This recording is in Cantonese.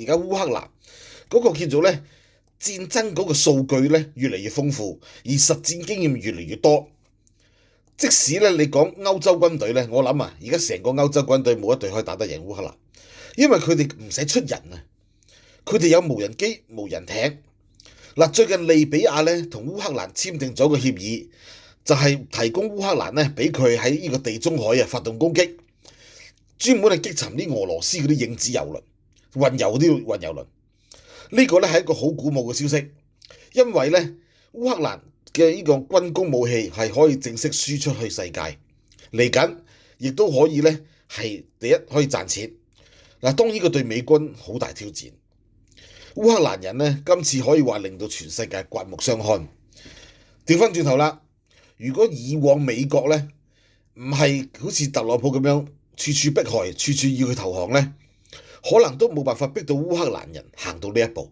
而家烏克蘭嗰個叫做咧戰爭嗰個數據咧越嚟越豐富，而實戰經驗越嚟越多。即使咧你講歐洲軍隊咧，我諗啊，而家成個歐洲軍隊冇一隊可以打得贏烏克蘭，因為佢哋唔使出人啊，佢哋有無人機、無人艇。嗱，最近利比亞咧同烏克蘭簽訂咗個協議，就係提供烏克蘭咧俾佢喺呢個地中海啊發動攻擊，專門係擊沉啲俄羅斯嗰啲影子油輪、運油啲運油輪。呢個咧係一個好鼓舞嘅消息，因為咧烏克蘭嘅呢個軍工武器係可以正式輸出去世界，嚟緊亦都可以咧係第一可以賺錢。嗱，當然呢個對美軍好大挑戰。烏克蘭人咧今次可以話令到全世界刮目相看。調翻轉頭啦，如果以往美國咧唔係好似特朗普咁樣處處迫害、處處要佢投降咧，可能都冇辦法逼到烏克蘭人行到呢一步。